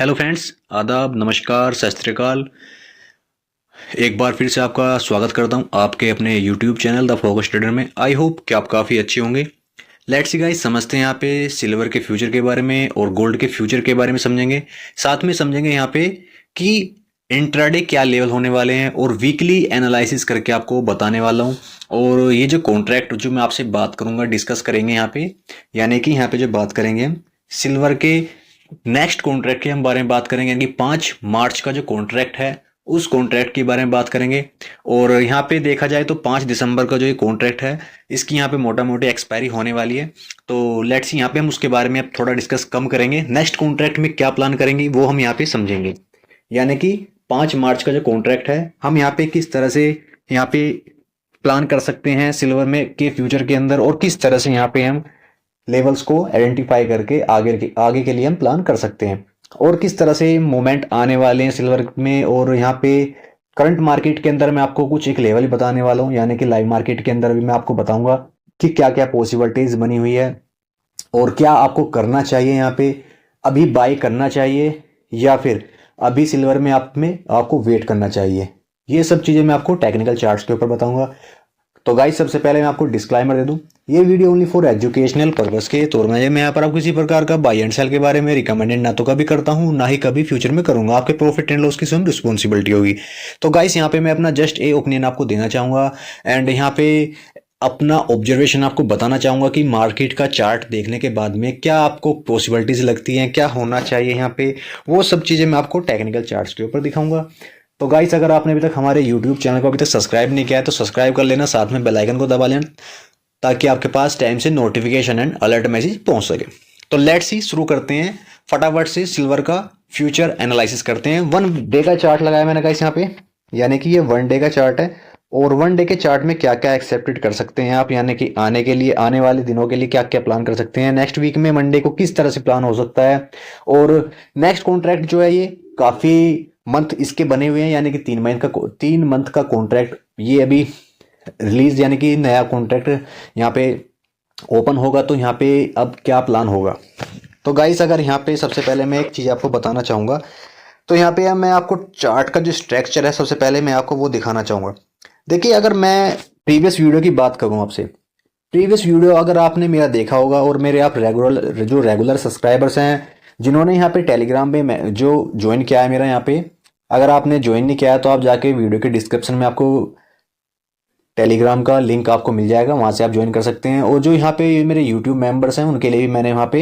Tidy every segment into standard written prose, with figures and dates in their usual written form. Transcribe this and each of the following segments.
Hello friends, आदाब, नमस्कार, सत श्री अकाल। एक बार फिर से आपका स्वागत करता हूं आपके अपने YouTube channel the Focus Trader में। आई होप कि आप काफ़ी अच्छे होंगे। लेट्स सी गाइस, समझते हैं यहाँ पे सिल्वर के फ्यूचर के बारे में और गोल्ड के फ्यूचर के बारे में समझेंगे। साथ में समझेंगे यहाँ पे कि इंट्राडे क्या लेवल होने वाले हैं और वीकली एनालिसिस करके आपको बताने वाला हूँ। और ये जो कॉन्ट्रैक्ट जो मैं आपसे बात करूंगा, डिस्कस करेंगे यहाँ पे, यानी कि यहाँ पे जो बात करेंगे हम सिल्वर के नेक्स्ट कॉन्ट्रैक्ट के हम बारे में बात करेंगे, यानी कि 5 मार्च का जो कॉन्ट्रैक्ट है उस कॉन्ट्रैक्ट के बारे में बात करेंगे। और यहाँ पे देखा जाए तो 5 दिसंबर का जो ये कॉन्ट्रैक्ट है इसकी यहाँ पे मोटा मोटी एक्सपायरी होने वाली है। तो लेट्स सी यहाँ पे हम उसके बारे में अब थोड़ा डिस्कस कम करेंगे। नेक्स्ट कॉन्ट्रैक्ट में क्या प्लान करेंगे वो हम यहाँ पे समझेंगे, यानी कि 5 मार्च का जो कॉन्ट्रैक्ट है हम यहाँ पे किस तरह से यहाँ पे प्लान कर सकते हैं सिल्वर में के फ्यूचर के अंदर, और किस तरह से यहाँ पे हम लेवल्स को आइडेंटिफाई करके आगे के लिए हम प्लान कर सकते हैं, और किस तरह से मूवमेंट आने वाले हैं सिल्वर में। और यहाँ पे करंट मार्केट के अंदर मैं आपको कुछ एक लेवल बताने वाला हूँ, यानी कि लाइव मार्केट के अंदर भी मैं आपको बताऊंगा कि क्या क्या पॉसिबिलिटीज बनी हुई है और क्या आपको करना चाहिए। यहाँ पे अभी बाई करना चाहिए या फिर अभी सिल्वर में आपको वेट करना चाहिए। ये सब चीज़ें मैं आपको टेक्निकल चार्ट्स के ऊपर बताऊंगा। तो गाइस, सबसे पहले मैं आपको डिस्क्लाइमर दे दूं, ये video only for educational purpose के तौर में। मैं यहाँ पर आपको किसी प्रकार का बाय एंड सेल के बारे में रिकमेंडेड ना तो कभी करता हूँ, ना ही कभी फ्यूचर में करूंगा। आपके प्रॉफिट एंड लॉस की स्वयं रिस्पॉन्सिबिलिटी होगी। तो गाइस, यहाँ पे मैं अपना जस्ट ए ओपिनियन आपको देना चाहूंगा एंड यहाँ पे अपना ऑब्जर्वेशन आपको बताना चाहूंगा कि मार्केट का चार्ट देखने के बाद में क्या आपको पॉसिबिलिटीज लगती हैं, क्या होना चाहिए यहाँ पे, वो सब चीज़ें मैं आपको टेक्निकल चार्ट्स के ऊपर दिखाऊंगा। तो गाइस, अगर आपने अभी तक हमारे यूट्यूब चैनल को अभी तक सब्सक्राइब नहीं किया है तो सब्सक्राइब कर लेना, साथ में बेल आइकन को दबा लेना ताकि आपके पास टाइम से नोटिफिकेशन एंड अलर्ट मैसेज पहुंच सके। तो लेट्स सी शुरू करते हैं फटाफट से। सिल्वर का फ्यूचर एनालिसिस करते हैं। 1 डे का चार्ट लगाया मैंने गाइस यहाँ पे, यानी कि ये 1 डे का चार्ट है। और 1 डे के चार्ट में क्या क्या एक्सेप्टेड कर सकते हैं आप, यानी कि आने वाले दिनों के लिए क्या क्या प्लान कर सकते हैं, नेक्स्ट वीक में मंडे को किस तरह से प्लान हो सकता है। और नेक्स्ट कॉन्ट्रैक्ट जो है ये काफी मंथ इसके बने हुए हैं, यानी कि 3 मंथ का कॉन्ट्रैक्ट ये अभी रिलीज, यानी कि नया कॉन्ट्रैक्ट यहाँ पे ओपन होगा। तो यहाँ पे अब क्या प्लान होगा। तो गाइस, अगर यहाँ पे सबसे पहले मैं एक चीज़ आपको बताना चाहूँगा, तो यहाँ पे मैं आपको चार्ट का जो स्ट्रक्चर है सबसे पहले मैं आपको वो दिखाना चाहूँगा। देखिए, अगर मैं प्रीवियस वीडियो की बात करूँ आपसे, प्रीवियस वीडियो अगर आपने मेरा देखा होगा और मेरे आप रेगुलर सब्सक्राइबर्स हैं जिन्होंने यहाँ पे टेलीग्राम पे जो ज्वाइन किया है मेरा, यहाँ पे अगर आपने ज्वाइन नहीं किया है तो आप जाके वीडियो के डिस्क्रिप्शन में आपको टेलीग्राम का लिंक आपको मिल जाएगा, वहाँ से आप ज्वाइन कर सकते हैं। और जो यहाँ पे मेरे यूट्यूब मेंबर्स हैं उनके लिए भी मैंने वहाँ पे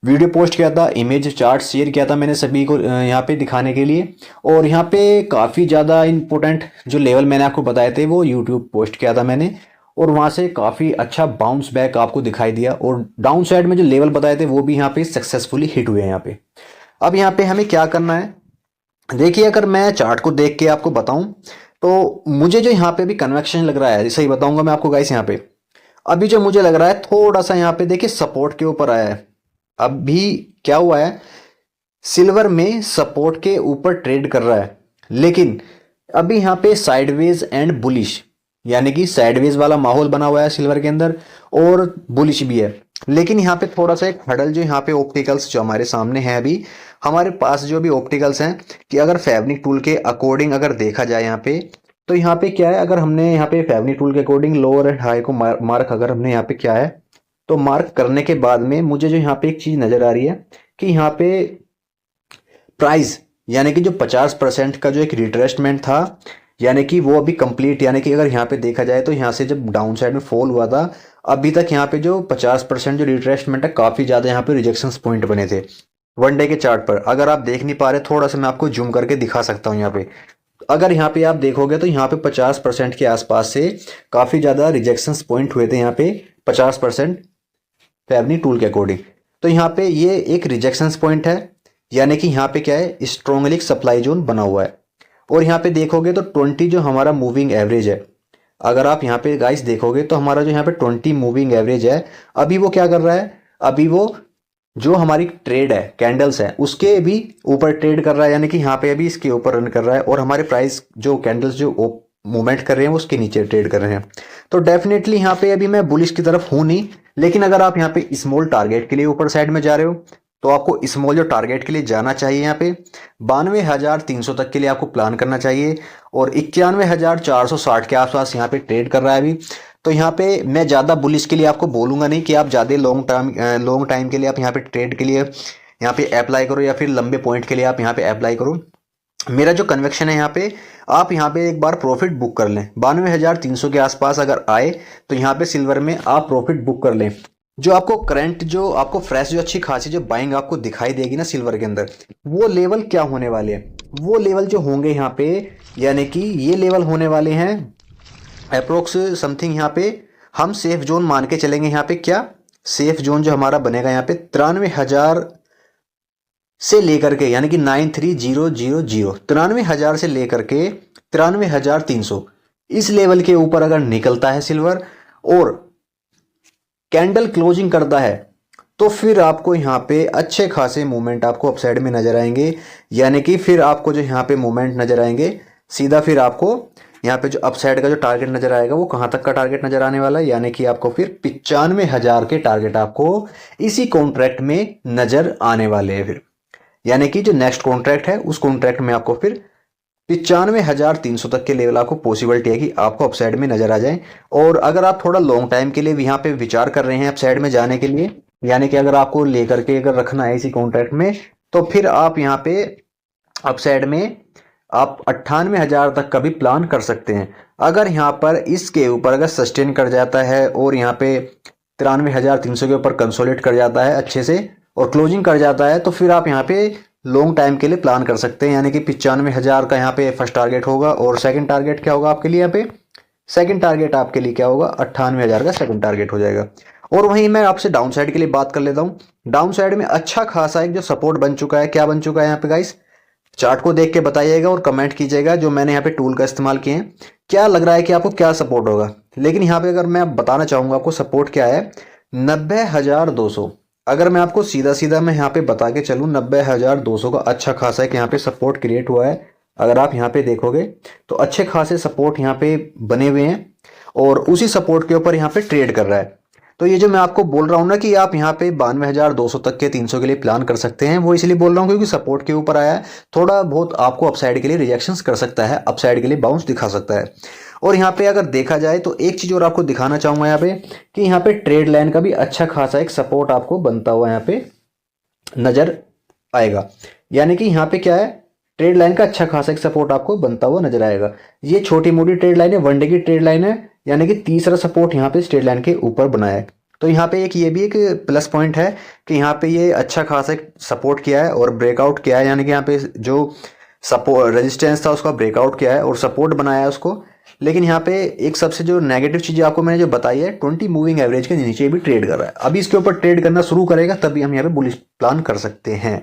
वीडियो पोस्ट किया था, इमेज चार्ट शेयर किया था मैंने सभी को यहाँ पे दिखाने के लिए। और यहाँ पे काफ़ी ज़्यादा इंपॉर्टेंट जो लेवल मैंने आपको बताए थे वो यूट्यूब पोस्ट किया था मैंने, और वहाँ से काफ़ी अच्छा बाउंस बैक आपको दिखाई दिया। और डाउन साइड में जो लेवल बताए थे वो भी यहाँ पे सक्सेसफुली हिट हुए हैं यहाँ पे। अब यहाँ पे हमें क्या करना है, देखिए, अगर मैं चार्ट को देख के आपको बताऊं तो मुझे जो यहाँ पे भी कन्वेक्शन लग रहा है, सही बताऊंगा मैं आपको गाइस। यहाँ पे अभी जो मुझे लग रहा है थोड़ा सा यहाँ पे देखिए सपोर्ट के ऊपर आया है। अभी क्या हुआ है, सिल्वर में सपोर्ट के ऊपर ट्रेड कर रहा है, लेकिन अभी यहाँ पे साइडवेज एंड बुलिश, यानी कि साइडवेज वाला माहौल बना हुआ है सिल्वर के अंदर और बुलिश भी है। लेकिन यहाँ पे थोड़ा सा एक हडल जो यहाँ पे ऑप्टिकल्स जो हमारे सामने है, अभी हमारे पास जो भी ऑप्टिकल्स हैं, कि अगर फेवनिक टूल के अकॉर्डिंग अगर देखा जाए यहाँ पे, तो यहाँ पे क्या है, अगर हमने यहाँ पे फेवनिक टूल के अकॉर्डिंग लोअर एंड हाई को मार्क अगर हमने यहाँ पे क्या है, तो मार्क करने के बाद में मुझे जो यहाँ पे एक चीज नजर आ रही है कि यहाँ पे प्राइस, यानी कि जो 50% का जो एक रिट्रेसमेंट था, यानी कि वो अभी कंप्लीट, यानी कि अगर यहाँ पे देखा जाए तो यहाँ से जब डाउन साइड में फॉल हुआ था अभी तक यहाँ पे जो 50% जो रिट्रेसमेंट है, काफी ज्यादा यहाँ पे रिजेक्शन पॉइंट बने थे 1 डे के चार्ट पर। अगर आप देख नहीं पा रहे, थोड़ा सा मैं आपको जूम करके दिखा सकता हूँ। यहाँ पे अगर यहाँ पे आप देखोगे तो यहाँ पे 50% के आसपास से काफी ज्यादा रिजेक्शन पॉइंट हुए थे यहाँ पे 50% फेवनिक टूल के अकॉर्डिंग। तो यहाँ पे ये एक रिजेक्शन पॉइंट है, यानी कि यहाँ पे क्या है, स्ट्रॉन्गली सप्लाई जोन बना हुआ है। और यहाँ पे देखोगे तो 20 जो हमारा मूविंग एवरेज है, अगर आप यहाँ पे गाइस देखोगे तो हमारा जो यहाँ पे 20 मूविंग एवरेज है, अभी वो क्या कर रहा है, अभी वो जो हमारी ट्रेड है कैंडल्स है उसके भी ऊपर ट्रेड कर रहा है, यानी कि यहाँ पे अभी इसके ऊपर रन कर रहा है। और हमारे प्राइस जो कैंडल्स जो मूवमेंट कर रहे हैं वो उसके नीचे ट्रेड कर रहे हैं। तो डेफिनेटली यहाँ पे अभी मैं बुलिश की तरफ हूँ नहीं, लेकिन अगर आप यहाँ पे स्मॉल टारगेट के लिए ऊपर साइड में जा रहे हो तो आपको स्मॉल जो टारगेट के लिए जाना चाहिए यहाँ पे 92,300 तक के लिए आपको प्लान करना चाहिए। और 91,460 के आसपास यहाँ पे ट्रेड कर रहा है अभी। तो यहाँ पे मैं ज़्यादा बुलिश के लिए आपको बोलूँगा नहीं कि आप ज़्यादा लॉन्ग टाइम के लिए आप यहाँ पे ट्रेड के लिए यहाँ पे अप्लाई करो या फिर लंबे पॉइंट के लिए आप यहाँ पे अप्लाई करो। मेरा जो कन्वेक्शन है यहाँ पे, आप यहाँ पे एक बार प्रॉफिट बुक कर लें 92,300 के आसपास अगर आए तो यहाँ पे सिल्वर में आप प्रॉफिट बुक कर लें। जो आपको करंट जो आपको फ्रेश जो अच्छी खासी जो बाइंग आपको दिखाई देगी ना सिल्वर के अंदर, वो लेवल क्या होने वाले हैं, वो लेवल जो होंगे यहाँ पे, यानी कि ये लेवल होने वाले हैं अप्रोक्स समथिंग। यहाँ पे हम सेफ जोन मान के चलेंगे। यहाँ पे क्या सेफ जोन जो हमारा बनेगा यहाँ पे 93,000 से लेकर के, यानी कि 93,000 93,000 से लेकर के 93,300 इस लेवल के ऊपर अगर निकलता है सिल्वर और कैंडल क्लोजिंग करता है तो फिर आपको यहाँ पे अच्छे खासे मूवमेंट आपको अपसाइड में नजर आएंगे। यानी कि फिर आपको जो यहाँ पे मूवमेंट नजर आएंगे सीधा, फिर आपको यहाँ पे जो अपसाइड का जो टारगेट नजर आएगा वो कहाँ तक का टारगेट नजर आने वाला है, यानी कि आपको फिर 95,000 के टारगेट आपको इसी कॉन्ट्रैक्ट में नजर आने वाले हैं। फिर यानी कि जो नेक्स्ट कॉन्ट्रैक्ट है उस कॉन्ट्रैक्ट में आपको फिर 95,300 तक के लेवल आपको पॉसिबिलिटी है कि आपको अपसाइड में नजर आ जाए। और अगर आप थोड़ा लॉन्ग टाइम के लिए भी यहाँ पे विचार कर रहे हैं अपसाइड में जाने के लिए, यानी कि अगर आपको लेकर के अगर रखना है इसी कॉन्ट्रैक्ट में, तो फिर आप यहाँ पे अपसाइड में आप 98,000 तक का भी प्लान कर सकते हैं। अगर यहाँ पर इसके ऊपर अगर सस्टेन कर जाता है और यहाँ पे 93,300 के ऊपर कंसोलिडेट कर जाता है अच्छे से और क्लोजिंग कर जाता है, तो फिर आप यहाँ पे लॉन्ग टाइम के लिए प्लान कर सकते हैं। यानी कि 95,000 का यहाँ पे फर्स्ट टारगेट होगा और सेकंड टारगेट क्या होगा आपके लिए, यहाँ पे सेकंड टारगेट आपके लिए क्या होगा, 98,000 का सेकंड टारगेट हो जाएगा। और वहीं मैं आपसे डाउन साइड के लिए बात कर लेता हूँ। डाउन साइड में अच्छा खासा एक जो सपोर्ट बन चुका है, क्या बन चुका है यहाँ पे गाइस, चार्ट को देख के बताइएगा और कमेंट कीजिएगा जो मैंने यहाँ पे टूल का इस्तेमाल किए हैं, क्या लग रहा है कि आपको क्या सपोर्ट होगा। लेकिन यहाँ पे अगर मैं बताना चाहूंगा आपको सपोर्ट क्या है, 90,200। अगर मैं आपको सीधा सीधा मैं यहाँ पे बता के चलूँ 90,200 का अच्छा खासा एक यहाँ पे सपोर्ट क्रिएट हुआ है। अगर आप यहाँ पे देखोगे तो अच्छे खासे सपोर्ट यहाँ पे बने हुए हैं और उसी सपोर्ट के ऊपर यहाँ पे ट्रेड कर रहा है। तो ये जो मैं आपको बोल रहा हूँ ना कि आप यहाँ पे 92,200 तक के 300 के लिए प्लान कर सकते हैं, वो इसलिए बोल रहा हूँ क्योंकि सपोर्ट के ऊपर आया है, थोड़ा बहुत आपको अपसाइड के लिए रिजेक्शंस कर सकता है, अपसाइड के लिए बाउंस दिखा सकता है। और यहाँ पे अगर देखा जाए तो एक चीज़ और आपको दिखाना चाहूँगा यहाँ पे कि यहाँ पे ट्रेड लाइन का भी अच्छा खासा एक सपोर्ट आपको बनता हुआ यहाँ पे नजर आएगा। यानी कि यहाँ पे क्या है, ट्रेड लाइन का अच्छा खासा एक सपोर्ट आपको बनता हुआ नजर आएगा। ये छोटी मोटी ट्रेड लाइन है, वनडे की ट्रेड लाइन है, यानी कि तीसरा सपोर्ट यहाँ पे ट्रेड लाइन के ऊपर बनाया है। तो यहाँ पे एक ये भी एक प्लस पॉइंट है कि यहाँ पे ये अच्छा खासा सपोर्ट किया है और ब्रेकआउट किया है, यानी कि यहाँ पे जो सपोर्ट रेजिस्टेंस था उसका ब्रेकआउट किया है और सपोर्ट बनाया है उसको। लेकिन यहाँ पे एक सबसे जो नेगेटिव चीज़ आपको मैंने जो बताई है, 20 मूविंग एवरेज के नीचे भी ट्रेड कर रहा है। अभी इसके ऊपर ट्रेड करना शुरू करेगा तभी हम यहाँ पे बुलिश प्लान कर सकते हैं।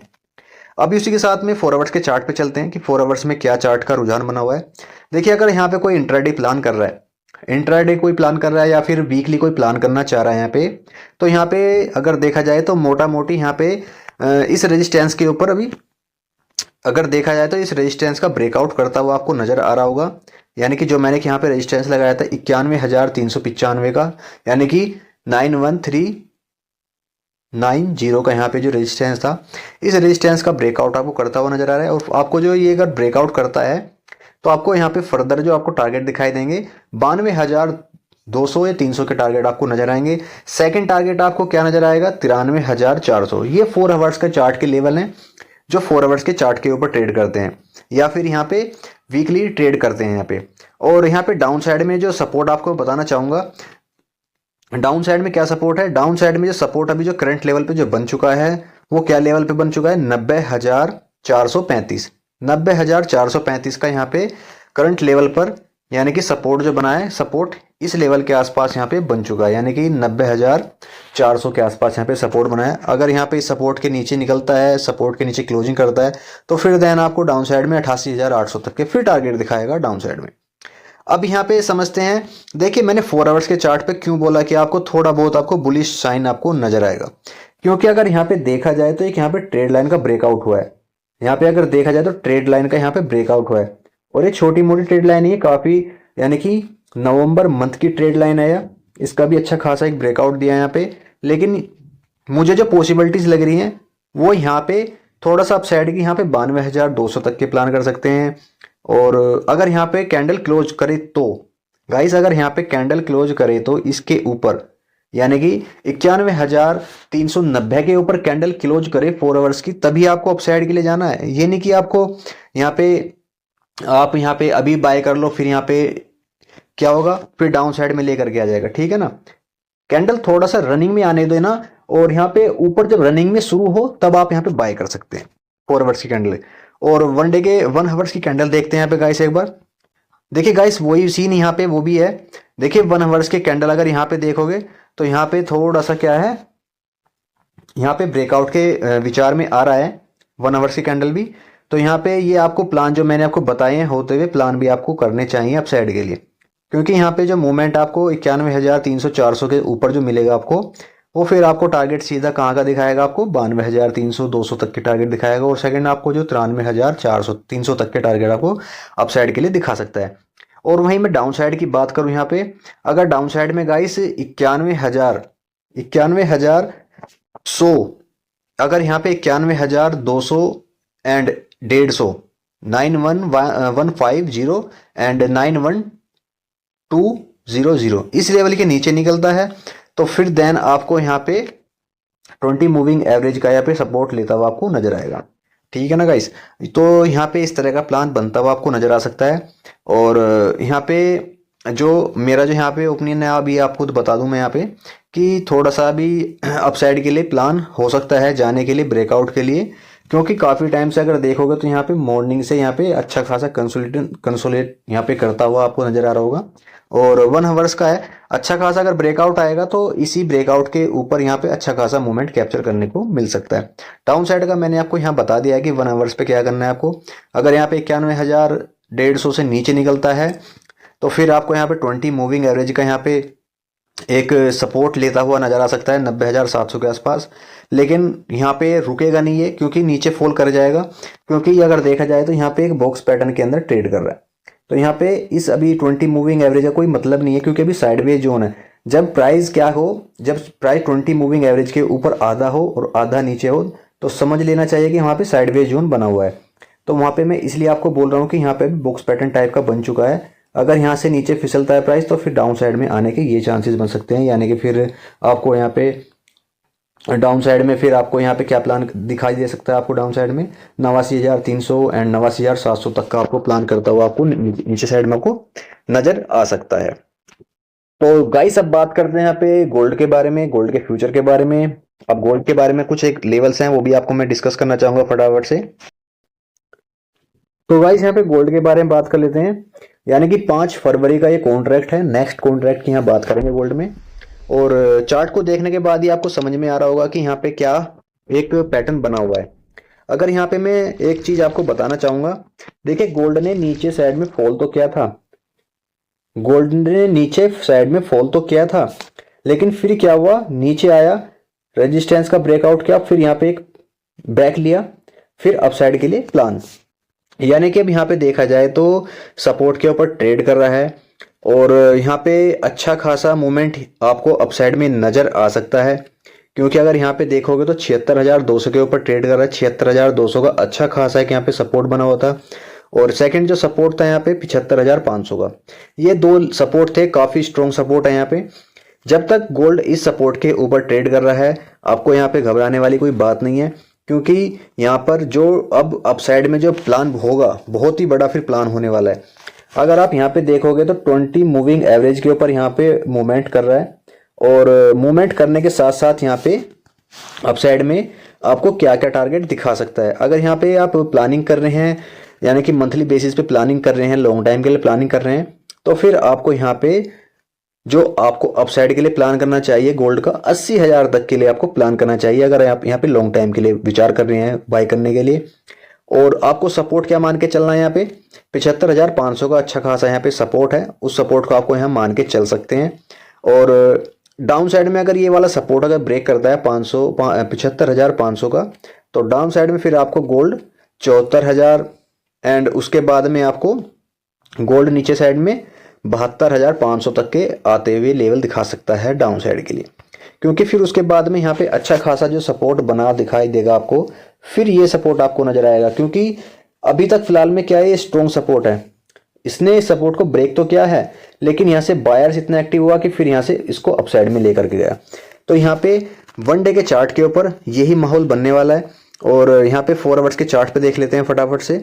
अभी उसी के साथ में 4 आवर्स के चार्ट पे चलते हैं कि 4 आवर्स में क्या चार्ट का रुझान बना हुआ है। देखिए अगर यहाँ पे कोई इंट्राडे प्लान कर रहा है, इंट्राडे कोई प्लान कर रहा है या फिर वीकली कोई प्लान करना चाह रहा है यहाँ पे, तो यहाँ पे अगर देखा जाए तो मोटा मोटी यहाँ पे इस रेजिस्टेंस के ऊपर अभी अगर देखा जाए तो इस रेजिस्टेंस का ब्रेकआउट करता हुआ आपको नजर आ रहा होगा। यानी कि जो मैंने यहाँ पे रेजिस्टेंस लगाया था 91,395 का, यानी कि 91390 का यहाँ पे जो रेजिस्टेंस था, इस रेजिस्टेंस का ब्रेकआउट आपको करता हुआ नजर आ रहा है। और आपको जो ये अगर ब्रेकआउट करता है तो आपको यहाँ पे फर्दर जो आपको टारगेट दिखाई देंगे 92,200 या 300 के टारगेट आपको नजर आएंगे। सेकंड टारगेट आपको क्या नजर आएगा, 93,400। ये 4 आवर्स का चार्ट के लेवल हैं जो 4 आवर्स के चार्ट के ऊपर ट्रेड करते हैं या फिर यहाँ पे वीकली ट्रेड करते हैं यहाँ पे। और यहाँ पे डाउन साइड में जो सपोर्ट आपको बताना चाहूँगा, डाउन साइड में क्या सपोर्ट है, डाउन साइड में जो सपोर्ट अभी जो करंट लेवल पे जो बन चुका है वो क्या लेवल पे बन चुका है, 90,435। 90,435 का यहाँ पे करंट लेवल पर यानी कि सपोर्ट जो बना है, सपोर्ट इस लेवल के आसपास यहाँ पे बन चुका है, यानी कि 90,400 के आसपास यहाँ पे सपोर्ट बना है। अगर यहाँ पे सपोर्ट के नीचे निकलता है, सपोर्ट के नीचे क्लोजिंग करता है, तो फिर देन आपको डाउन साइड में 88,800 तक के फिर टारगेट दिखाएगा डाउन साइड में। अब यहाँ पे समझते हैं, देखिए मैंने 4 आवर्स के चार्ट पे क्यों बोला कि आपको थोड़ा बहुत आपको बुलिश साइन आपको नजर आएगा, क्योंकि अगर यहाँ पे देखा जाए तो एक यहाँ पे ट्रेड लाइन का ब्रेकआउट हुआ है। यहाँ पे अगर देखा जाए तो ट्रेड लाइन का यहाँ पे ब्रेकआउट हुआ है और ये छोटी मोटी ट्रेड लाइन है काफी, यानी कि नवंबर मंथ की ट्रेड लाइन है, इसका भी अच्छा खासा एक ब्रेकआउट दिया है यहाँ पे। लेकिन मुझे जो पॉसिबिलिटीज लग रही हैं वो यहाँ पे थोड़ा सा अपसाइड की यहाँ पे 92,200 तक के प्लान कर सकते हैं। और अगर यहाँ पे कैंडल क्लोज करे तो गाइस, अगर यहाँ पे कैंडल क्लोज करे तो इसके ऊपर यानी कि 91,390 के ऊपर कैंडल क्लोज करे 4 आवर्स की, तभी आपको अपसाइड के लिए जाना है। ये नहीं कि आपको यहाँ पे आप यहाँ पे अभी बाय कर लो फिर यहाँ पे क्या होगा, फिर डाउन साइड में लेकर के आ जाएगा, ठीक है ना। कैंडल थोड़ा सा रनिंग में आने देना, और यहाँ पे ऊपर जब रनिंग में शुरू हो तब आप यहाँ पे बाय कर सकते हैं 4 आवर्स की कैंडल। और 1 डे के 1 आवर्स की कैंडल देखते हैं यहाँ पे गाइस एक बार। देखिए गाइस वही सीन यहाँ पे वो भी है। देखिए 1 आवर्स के कैंडल अगर यहाँ पे देखोगे तो यहाँ पे थोड़ा सा क्या है, यहाँ पे ब्रेकआउट के विचार में आ रहा है 1 आवर्स की कैंडल भी। तो यहाँ पे ये आपको प्लान जो मैंने आपको बताए हैं होते हुए प्लान भी आपको करने चाहिए अपसाइड के लिए, क्योंकि यहाँ पे जो मूवमेंट आपको 91,300-400 के ऊपर जो मिलेगा आपको, वो फिर आपको टारगेट सीधा कहाँ का दिखाएगा, आपको 92,300-200 तक के टारगेट दिखाएगा। और सेकंड आपको जो 93,400-300 तक के टारगेट आपको अपसाइड के लिए दिखा सकता है। और वहीं मैं डाउन साइड की बात करूँ यहाँ पे, अगर डाउन साइड में गाइस 91,100 अगर यहाँ पे 91,200 एंड 150 91,150 एंड 91,200 इस लेवल के नीचे निकलता है तो फिर देन आपको यहाँ पे 20 मूविंग एवरेज का यहाँ पे सपोर्ट लेता हुआ आपको नजर आएगा, ठीक है ना गाइस। तो यहाँ पे इस तरह का प्लान बनता हुआ आपको नजर आ सकता है। और यहाँ पे जो मेरा जो यहाँ पे ओपिनियन है अभी आपको तो बता दूं मैं यहाँ पे कि थोड़ा सा अभी अपसाइड के लिए प्लान हो सकता है जाने के लिए, ब्रेकआउट के लिए, क्योंकि काफ़ी टाइम से अगर देखोगे तो यहाँ पे मॉर्निंग से यहाँ पे अच्छा खासा कंसोलेट यहाँ पे करता हुआ आपको नजर आ रहा होगा। और 1 आवर्स का है, अच्छा खासा अगर ब्रेकआउट आएगा तो इसी ब्रेकआउट के ऊपर यहाँ पे अच्छा खासा मूवमेंट कैप्चर करने को मिल सकता है। डाउन साइड का मैंने आपको यहाँ बता दिया है कि 1 आवर्स पे क्या करना है आपको। अगर यहाँ पे 91,150 से नीचे निकलता है तो फिर आपको यहाँ पे 20 मूविंग एवरेज का यहाँ पे एक सपोर्ट लेता हुआ नजर आ सकता है 90,700 के आसपास। लेकिन यहाँ पे रुकेगा नहीं है क्योंकि नीचे फॉल कर जाएगा, क्योंकि अगर देखा जाए तो यहाँ पे एक बॉक्स पैटर्न के अंदर ट्रेड कर रहा है। तो यहाँ पे इस अभी 20 मूविंग एवरेज का कोई मतलब नहीं है, क्योंकि अभी साइडवेज जोन है। जब प्राइस क्या हो, जब प्राइस 20 मूविंग एवरेज के ऊपर आधा हो और आधा नीचे हो तो समझ लेना चाहिए कि वहाँ पे साइडवेज जोन बना हुआ है। तो वहाँ पे मैं इसलिए आपको बोल रहा हूँ कि यहाँ पे बॉक्स पैटर्न टाइप का बन चुका है। अगर यहाँ से नीचे फिसलता है प्राइस तो फिर डाउन साइड में आने के ये चांसेस बन सकते हैं, यानी कि फिर आपको यहाँ पे डाउन साइड में फिर आपको यहाँ पे क्या प्लान दिखाई दे सकता है, आपको डाउन साइड में 89,300 एंड 89,700 तक का आपको प्लान करता हुआ आपको नीचे साइड में आपको नजर आ सकता है। तो गाइस अब बात करते हैं यहाँ पे गोल्ड के बारे में, गोल्ड के फ्यूचर के बारे में। अब गोल्ड के बारे में कुछ एक लेवल्स हैं वो भी आपको मैं डिस्कस करना चाहूंगा फटाफट से। तो गाइस यहाँ पे गोल्ड के बारे में बात कर लेते हैं, यानी कि 5 फरवरी का ये कॉन्ट्रैक्ट है, नेक्स्ट कॉन्ट्रैक्ट की यहाँ बात करेंगे गोल्ड में। और चार्ट को देखने के बाद ही आपको समझ में आ रहा होगा कि यहाँ पे क्या एक पैटर्न बना हुआ है। अगर यहाँ पे मैं एक चीज आपको बताना चाहूंगा, देखिए गोल्ड ने नीचे साइड में फॉल तो किया था, गोल्ड ने नीचे साइड में फॉल तो किया था, लेकिन फिर क्या हुआ, नीचे आया, रेजिस्टेंस का ब्रेकआउट किया, फिर यहाँ पे एक बैक लिया, फिर अपसाइड के लिए प्लान। यानी कि अब यहाँ पे देखा जाए तो सपोर्ट के ऊपर ट्रेड कर रहा है और यहाँ पे अच्छा खासा मूवमेंट आपको अपसाइड में नजर आ सकता है, क्योंकि अगर यहाँ पे देखोगे तो 76,200 के ऊपर ट्रेड कर रहा है। 76,200 का अच्छा खासा है कि यहाँ पे सपोर्ट बना हुआ था। और सेकंड जो सपोर्ट था यहाँ पे 75,500 का, ये दो सपोर्ट थे, काफी स्ट्रॉन्ग सपोर्ट है यहाँ पे। जब तक गोल्ड इस सपोर्ट के ऊपर ट्रेड कर रहा है आपको यहाँ पे घबराने वाली कोई बात नहीं है, क्योंकि यहाँ पर जो अब अपसाइड में जो प्लान होगा बहुत ही बड़ा फिर प्लान होने वाला है। अगर आप यहाँ पे देखोगे तो 20 मूविंग एवरेज के ऊपर यहाँ पे मूवमेंट कर रहा है, और मूवमेंट करने के साथ साथ यहाँ पे अपसाइड में आपको क्या क्या टारगेट दिखा सकता है। अगर यहाँ पे आप प्लानिंग कर रहे हैं, यानी कि मंथली बेसिस पे प्लानिंग कर रहे हैं, लॉन्ग टाइम के लिए प्लानिंग कर रहे हैं, तो फिर आपको यहाँ पे जो आपको अपसाइड के लिए प्लान करना चाहिए गोल्ड का 80,000 तक के लिए आपको प्लान करना चाहिए, अगर आप यहाँ पे लॉन्ग टाइम के लिए विचार कर रहे हैं बाय करने के लिए। और आपको सपोर्ट क्या मान के चलना है, यहाँ पे 75,500 का अच्छा खासा यहाँ पे सपोर्ट है, उस सपोर्ट को आपको यहाँ मान के चल सकते हैं। और डाउन साइड में अगर ये वाला सपोर्ट अगर ब्रेक करता है 75,500 का, तो डाउन साइड में फिर आपको गोल्ड 74,000 एंड उसके बाद में आपको गोल्ड नीचे साइड में 72,500 तक के आते हुए लेवल दिखा सकता है डाउन साइड के लिए। क्योंकि फिर उसके बाद में यहाँ पे अच्छा खासा जो सपोर्ट बना दिखाई देगा आपको, फिर ये सपोर्ट आपको नजर आएगा। क्योंकि अभी तक फिलहाल में क्या है, ये स्ट्रॉन्ग सपोर्ट है, इसने सपोर्ट को ब्रेक तो किया है, लेकिन यहाँ से बायर्स इतना एक्टिव हुआ कि फिर यहाँ से इसको अपसाइड में लेकर के गया। तो यहाँ पे 1 डे के चार्ट के ऊपर यही माहौल बनने वाला है। और यहाँ पे 4 आवर्स के चार्ट पे देख लेते हैं फटाफट से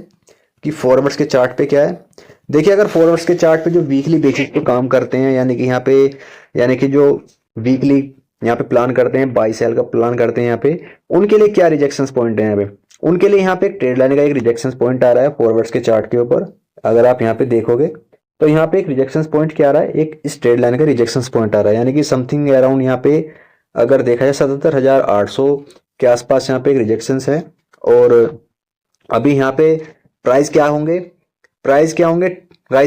कि 4 आवर्स के चार्ट पे क्या है। देखिए, अगर 4 आवर्स के चार्ट पे जो वीकली बेसिस पे काम करते हैं, यानी कि यहाँ पे, यानी कि जो वीकली यहाँ पे प्लान करते हैं, बाई सेल का प्लान करते हैं, यहाँ पे उनके लिए क्या रिजेक्शन पॉइंट है, यहाँ पे उनके लिए यहाँ पे एक ट्रेड लाइन का एक रिजेक्शन पॉइंट आ रहा है 4 आवर्स के चार्ट के ऊपर। अगर आप यहाँ पे देखोगे तो यहाँ पे एक रिजेक्शन पॉइंट क्या आ रहा है, एक इस ट्रेड लाइन का रिजेक्शन पॉइंट आ रहा है, यानी कि समथिंग अराउंड यहाँ पे अगर देखा जाए 77,800 के आसपास यहाँ पे एक रिजेक्शन है। और अभी यहाँ पे प्राइस क्या होंगे, प्राइस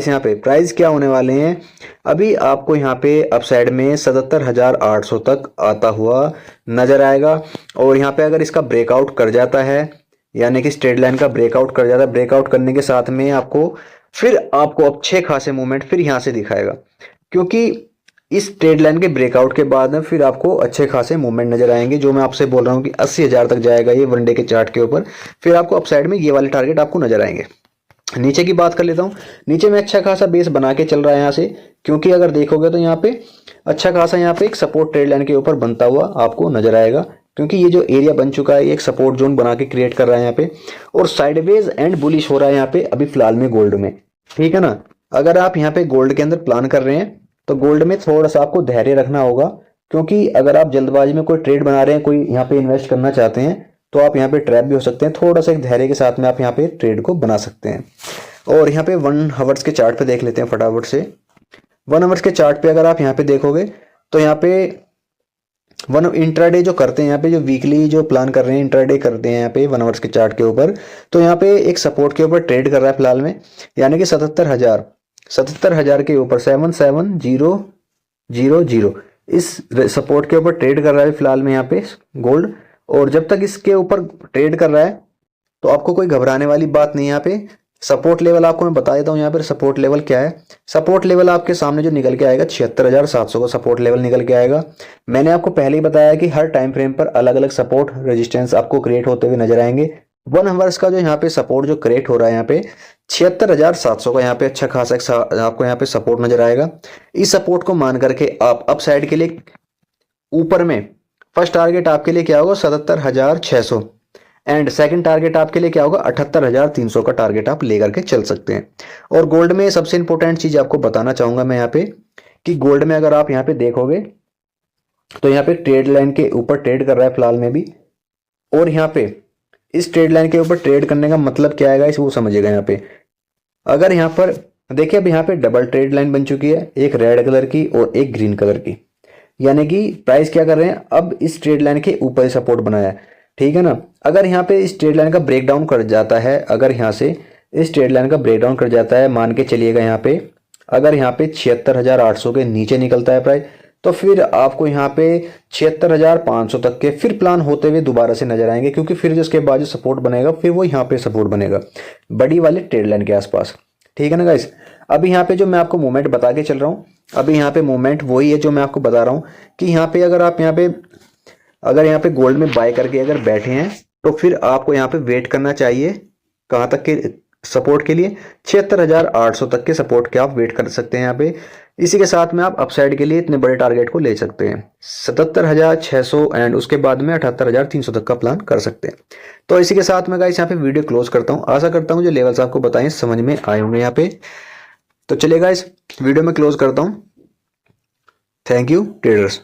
यहाँ पे प्राइस क्या होने वाले हैं, अभी आपको यहाँ पे अपसाइड में 77,800 तक आता हुआ नजर आएगा। और यहाँ पे अगर इसका ब्रेकआउट कर जाता है, यानी कि ट्रेड लाइन का ब्रेकआउट कर जाता है, ब्रेकआउट करने के साथ में आपको अच्छे खासे मूवमेंट फिर यहाँ से दिखाएगा। क्योंकि इस ट्रेड लाइन के ब्रेकआउट के बाद में फिर आपको अच्छे खासे मूवमेंट नजर आएंगे, जो मैं आपसे बोल रहा हूँ कि 80,000 तक जाएगा ये 1 डे के चार्ट के ऊपर। फिर आपको अपसाइड में ये वाले टारगेट आपको नजर आएंगे। नीचे की बात कर लेता हूँ, नीचे में अच्छा खासा बेस बना के चल रहा है यहाँ से। क्योंकि अगर देखोगे तो यहाँ पे अच्छा खासा यहाँ पे एक सपोर्ट ट्रेड लाइन के ऊपर बनता हुआ आपको नजर आएगा। क्योंकि ये जो एरिया बन चुका है, ये एक सपोर्ट जोन बना के क्रिएट कर रहा है यहाँ पे, और साइडवेज एंड बुलिश हो रहा है यहाँ पे अभी फिलहाल में गोल्ड में, ठीक है ना। अगर आप यहाँ पे गोल्ड के अंदर प्लान कर रहे हैं तो गोल्ड में थोड़ा सा आपको धैर्य रखना होगा। क्योंकि अगर आप जल्दबाजी में कोई ट्रेड बना रहे हैं, कोई यहाँ पे इन्वेस्ट करना चाहते हैं, तो आप यहाँ पे ट्रैप भी हो सकते हैं। थोड़ा सा एक धैर्य के साथ में आप यहाँ पे ट्रेड को बना सकते हैं। और यहाँ पे 1 आवर्स के चार्ट पे देख लेते हैं फटाफट से। 1 आवर्स के चार्ट पे अगर आप यहाँ पे देखोगे तो यहाँ पे इंट्राडे जो करते हैं, यहाँ पे जो वीकली जो प्लान कर रहे हैं इंट्राडे करते हैं यहाँ पे 1 आवर्स के चार्ट के ऊपर, तो यहाँ पे एक सपोर्ट के ऊपर ट्रेड कर रहा है फिलहाल में, यानी कि 77,000 के ऊपर 77,000 इस सपोर्ट के ऊपर ट्रेड कर रहा है फिलहाल में यहाँ पे गोल्ड। और जब तक इसके ऊपर ट्रेड कर रहा है तो आपको कोई घबराने वाली बात नहीं है। यहाँ पे सपोर्ट लेवल आपको मैं बता देता हूँ, यहाँ पर सपोर्ट लेवल क्या है। सपोर्ट लेवल आपके सामने जो निकल के आएगा 76,700 का सपोर्ट लेवल निकल के आएगा। मैंने आपको पहले ही बताया कि हर टाइम फ्रेम पर अलग अलग सपोर्ट रेजिस्टेंस आपको क्रिएट होते हुए नजर आएंगे। 1 आवर्स का जो यहाँ पे सपोर्ट जो क्रिएट हो रहा है यहाँ पे 76,700 का यहाँ पे अच्छा खासा आपको यहाँ पे सपोर्ट नजर आएगा। इस सपोर्ट को मान करके आप अप साइड के लिए ऊपर में फर्स्ट टारगेट आपके लिए क्या होगा 77,600 एंड सेकंड टारगेट आपके लिए क्या होगा 78,300 का टारगेट आप लेकर के चल सकते हैं। और गोल्ड में सबसे इंपॉर्टेंट चीज आपको बताना चाहूंगा मैं यहाँ पे कि गोल्ड में अगर आप यहाँ पे देखोगे तो यहाँ पे ट्रेड लाइन के ऊपर ट्रेड कर रहा है फिलहाल में भी। और यहाँ पे इस ट्रेड लाइन के ऊपर ट्रेड करने का मतलब क्या आएगा वो समझिएगा। यहाँ पे अगर यहाँ पर देखिए, अब यहाँ पे डबल ट्रेड लाइन बन चुकी है, एक रेड कलर की और एक ग्रीन कलर की, यानी कि प्राइस क्या कर रहे हैं, अब इस ट्रेड लाइन के ऊपर सपोर्ट बनाया है, ठीक है ना। अगर यहाँ पे इस ट्रेड लाइन का ब्रेकडाउन कर जाता है, अगर यहाँ से इस ट्रेड लाइन का ब्रेकडाउन कर जाता है, मान के चलिएगा यहाँ पे अगर यहाँ पे 76,800 के नीचे निकलता है प्राइस, तो फिर आपको यहाँ पे 76,500 तक के फिर प्लान होते हुए दोबारा से नजर आएंगे। क्योंकि फिर जिसके बाद जो सपोर्ट बनेगा फिर वो यहाँ पे सपोर्ट बनेगा बड़ी वाले ट्रेड लाइन के आसपास, ठीक है ना गाइस। अभी यहाँ पे जो मैं आपको मूवमेंट बता के चल रहा हूँ, अभी यहाँ पे मूवमेंट वही है जो मैं आपको बता रहा हूँ कि यहाँ पे अगर आप यहाँ पे गोल्ड में बाय करके अगर बैठे हैं तो फिर आपको यहाँ पे वेट करना चाहिए कहाँ तक के सपोर्ट के लिए 76,800 तक के सपोर्ट के आप वेट कर सकते हैं यहाँ पे। इसी के साथ में आप अपसाइड के लिए इतने बड़े टारगेट को ले सकते हैं 77,600 एंड उसके बाद में 78,300 तक का प्लान कर सकते हैं। तो इसी के साथ मैं गाइस यहाँ पे वीडियो क्लोज करता हूँ। आशा करता हूँ जो लेवल्स आपको बताएं समझ में आए होंगे यहाँ पे। तो चलिए गाइस वीडियो में क्लोज करता हूँ। Thank you traders.